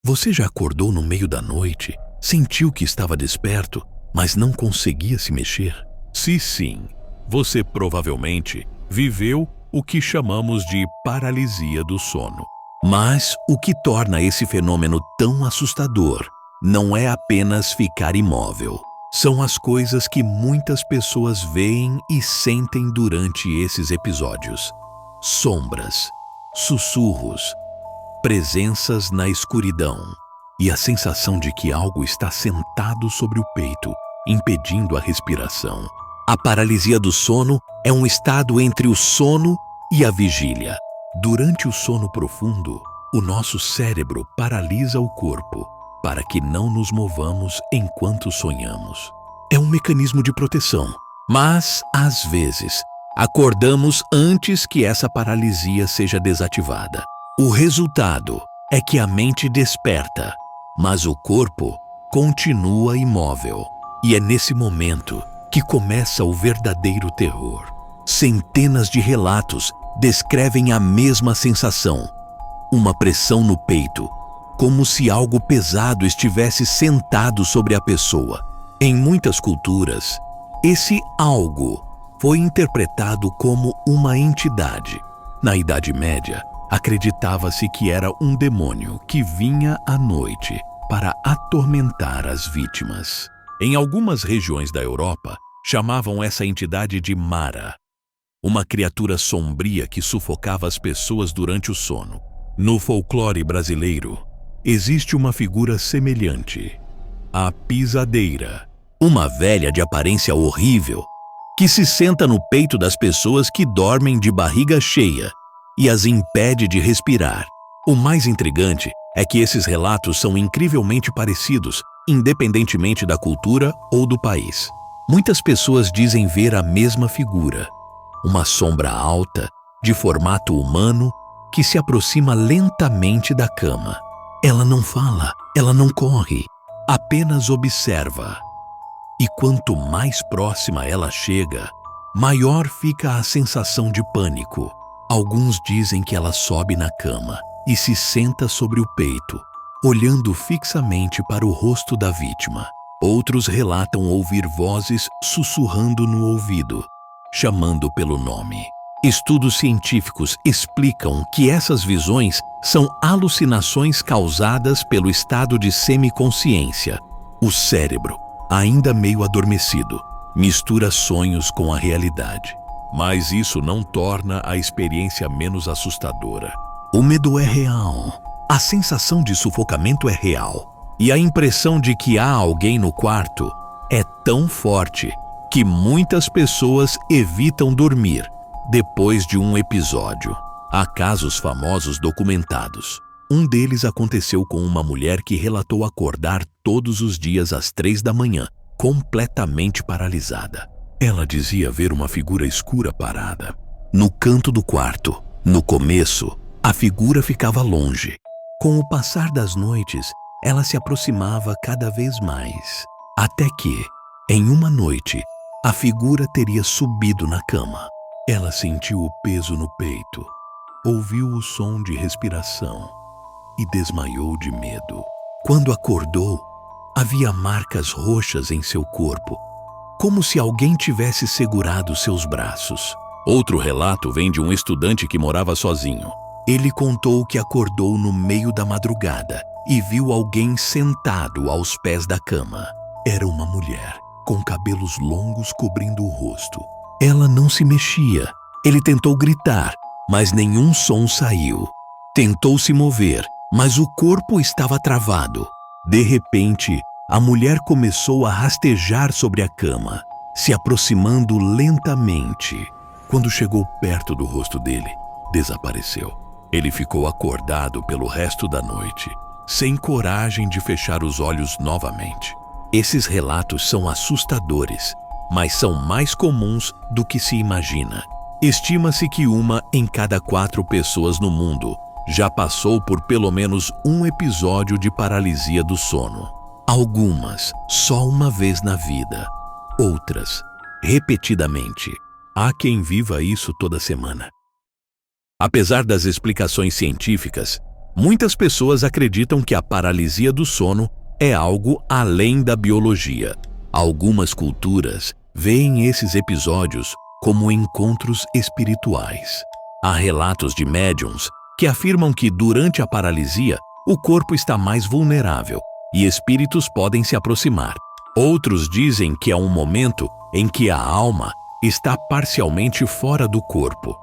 Você já acordou no meio da noite, sentiu que estava desperto, mas não conseguia se mexer? Se sim, você provavelmente viveu o que chamamos de paralisia do sono. Mas o que torna esse fenômeno tão assustador não é apenas ficar imóvel. São as coisas que muitas pessoas veem e sentem durante esses episódios. Sombras, sussurros, presenças na escuridão e a sensação de que algo está sentado sobre o peito, impedindo a respiração. A paralisia do sono é um estado entre o sono e a vigília. Durante o sono profundo, o nosso cérebro paralisa o corpo para que não nos movamos enquanto sonhamos. É um mecanismo de proteção, mas, às vezes, acordamos antes que essa paralisia seja desativada. O resultado é que a mente desperta, mas o corpo continua imóvel. E é nesse momento que começa o verdadeiro terror. Centenas de relatos descrevem a mesma sensação, uma pressão no peito, como se algo pesado estivesse sentado sobre a pessoa. Em muitas culturas, esse algo foi interpretado como uma entidade. Na Idade Média, acreditava-se que era um demônio que vinha à noite para atormentar as vítimas. Em algumas regiões da Europa, chamavam essa entidade de Mara, uma criatura sombria que sufocava as pessoas durante o sono. No folclore brasileiro, existe uma figura semelhante, a pisadeira, uma velha de aparência horrível que se senta no peito das pessoas que dormem de barriga cheia e as impede de respirar. O mais intrigante é que esses relatos são incrivelmente parecidos, independentemente da cultura ou do país. Muitas pessoas dizem ver a mesma figura, uma sombra alta, de formato humano, que se aproxima lentamente da cama. Ela não fala, ela não corre, apenas observa. E quanto mais próxima ela chega, maior fica a sensação de pânico. Alguns dizem que ela sobe na cama e se senta sobre o peito, olhando fixamente para o rosto da vítima. Outros relatam ouvir vozes sussurrando no ouvido, chamando pelo nome. Estudos científicos explicam que essas visões são alucinações causadas pelo estado de semiconsciência. O cérebro, ainda meio adormecido, mistura sonhos com a realidade. Mas isso não torna a experiência menos assustadora. O medo é real, a sensação de sufocamento é real, e a impressão de que há alguém no quarto é tão forte que muitas pessoas evitam dormir depois de um episódio. Há casos famosos documentados. Um deles aconteceu com uma mulher que relatou acordar todos os dias às 3 da manhã, completamente paralisada. Ela dizia ver uma figura escura parada no canto do quarto. No começo, a figura ficava longe. Com o passar das noites, ela se aproximava cada vez mais, até que, em uma noite, a figura teria subido na cama. Ela sentiu o peso no peito, ouviu o som de respiração e desmaiou de medo. Quando acordou, havia marcas roxas em seu corpo, como se alguém tivesse segurado seus braços. Outro relato vem de um estudante que morava sozinho. Ele contou que acordou no meio da madrugada e viu alguém sentado aos pés da cama. Era uma mulher, com cabelos longos cobrindo o rosto. Ela não se mexia. Ele tentou gritar, mas nenhum som saiu. Tentou se mover, mas o corpo estava travado. De repente, a mulher começou a rastejar sobre a cama, se aproximando lentamente. Quando chegou perto do rosto dele, desapareceu. Ele ficou acordado pelo resto da noite, sem coragem de fechar os olhos novamente. Esses relatos são assustadores, mas são mais comuns do que se imagina. Estima-se que 1 em cada 4 pessoas no mundo já passou por pelo menos um episódio de paralisia do sono. Algumas só uma vez na vida, outras repetidamente. Há quem viva isso toda semana. Apesar das explicações científicas, Muitas pessoas acreditam que a paralisia do sono é algo além da biologia. Algumas culturas veem esses episódios como encontros espirituais. Há relatos de médiuns que afirmam que durante a paralisia o corpo está mais vulnerável e espíritos podem se aproximar. Outros dizem que é um momento em que a alma está parcialmente fora do corpo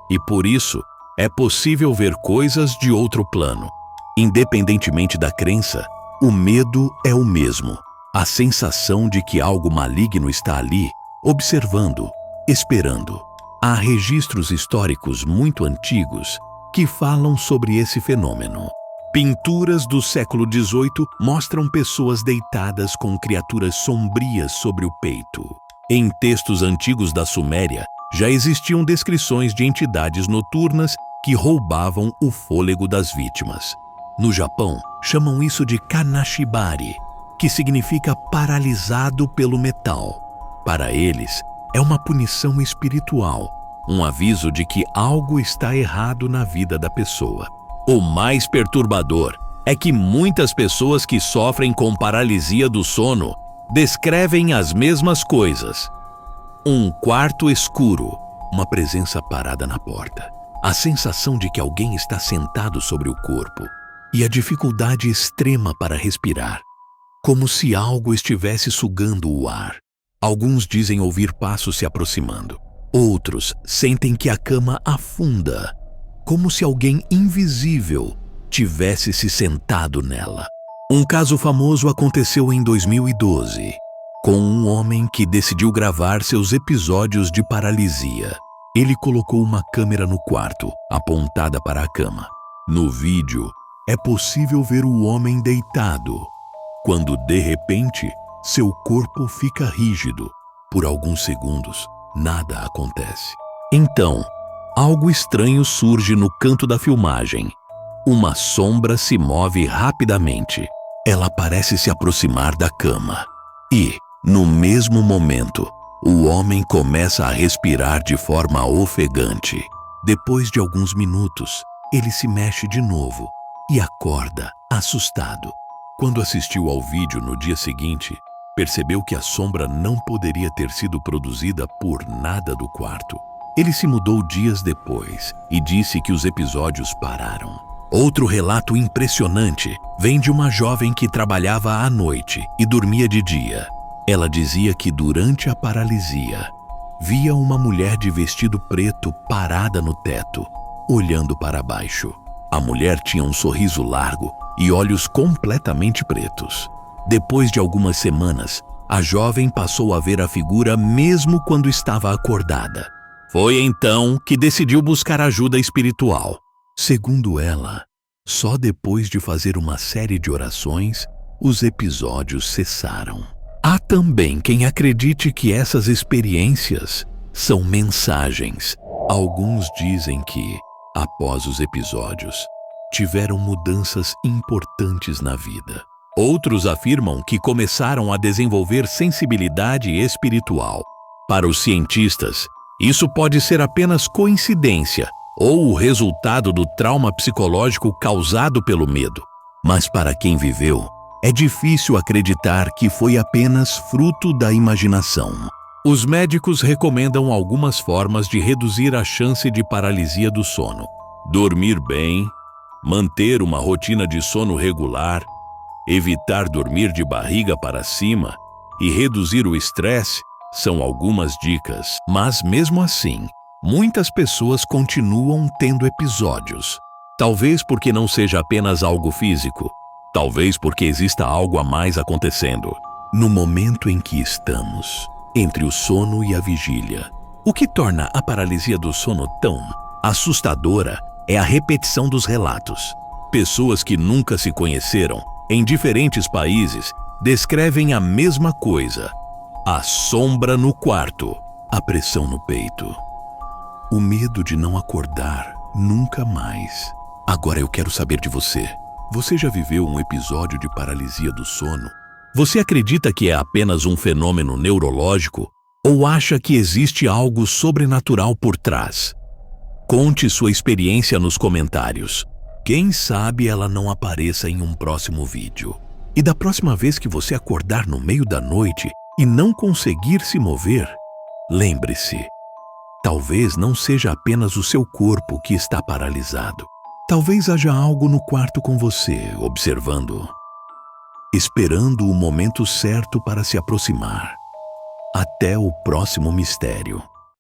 e por isso é possível ver coisas de outro plano. Independentemente da crença, o medo é o mesmo. A sensação de que algo maligno está ali, observando, esperando. Há registros históricos muito antigos que falam sobre esse fenômeno. Pinturas do século XVIII mostram pessoas deitadas com criaturas sombrias sobre o peito. Em textos antigos da Suméria, já existiam descrições de entidades noturnas que roubavam o fôlego das vítimas. No Japão, chamam isso de kanashibari, que significa paralisado pelo metal. Para eles, é uma punição espiritual, um aviso de que algo está errado na vida da pessoa. O mais perturbador é que muitas pessoas que sofrem com paralisia do sono descrevem as mesmas coisas. Um quarto escuro, uma presença parada na porta, a sensação de que alguém está sentado sobre o corpo e a dificuldade extrema para respirar, como se algo estivesse sugando o ar. Alguns dizem ouvir passos se aproximando. Outros sentem que a cama afunda, como se alguém invisível tivesse se sentado nela. Um caso famoso aconteceu em 2012, com um homem que decidiu gravar seus episódios de paralisia. Ele colocou uma câmera no quarto, apontada para a cama. No vídeo, é possível ver o homem deitado, quando de repente, seu corpo fica rígido. Por alguns segundos, nada acontece. Então, algo estranho surge no canto da filmagem. Uma sombra se move rapidamente. Ela parece se aproximar da cama. E, no mesmo momento, o homem começa a respirar de forma ofegante. Depois de alguns minutos, ele se mexe de novo e acorda, assustado. Quando assistiu ao vídeo no dia seguinte, percebeu que a sombra não poderia ter sido produzida por nada do quarto. Ele se mudou dias depois e disse que os episódios pararam. Outro relato impressionante vem de uma jovem que trabalhava à noite e dormia de dia. Ela dizia que durante a paralisia, via uma mulher de vestido preto parada no teto, olhando para baixo. A mulher tinha um sorriso largo e olhos completamente pretos. Depois de algumas semanas, a jovem passou a ver a figura mesmo quando estava acordada. Foi então que decidiu buscar ajuda espiritual. Segundo ela, só depois de fazer uma série de orações, os episódios cessaram. Há também quem acredite que essas experiências são mensagens. Alguns dizem que, após os episódios, tiveram mudanças importantes na vida. Outros afirmam que começaram a desenvolver sensibilidade espiritual. Para os cientistas, isso pode ser apenas coincidência ou o resultado do trauma psicológico causado pelo medo. Mas para quem viveu, é difícil acreditar que foi apenas fruto da imaginação. Os médicos recomendam algumas formas de reduzir a chance de paralisia do sono. Dormir bem, manter uma rotina de sono regular, evitar dormir de barriga para cima e reduzir o estresse são algumas dicas. Mas mesmo assim, muitas pessoas continuam tendo episódios. Talvez porque não seja apenas algo físico. Talvez porque exista algo a mais acontecendo. No momento em que estamos, entre o sono e a vigília, o que torna a paralisia do sono tão assustadora é a repetição dos relatos. Pessoas que nunca se conheceram, em diferentes países, descrevem a mesma coisa. A sombra no quarto, a pressão no peito, o medo de não acordar nunca mais. Agora eu quero saber de você. Você já viveu um episódio de paralisia do sono? Você acredita que é apenas um fenômeno neurológico ou acha que existe algo sobrenatural por trás? Conte sua experiência nos comentários. Quem sabe ela não apareça em um próximo vídeo. E da próxima vez que você acordar no meio da noite e não conseguir se mover, lembre-se, talvez não seja apenas o seu corpo que está paralisado. Talvez haja algo no quarto com você, observando, esperando o momento certo para se aproximar. Até o próximo mistério.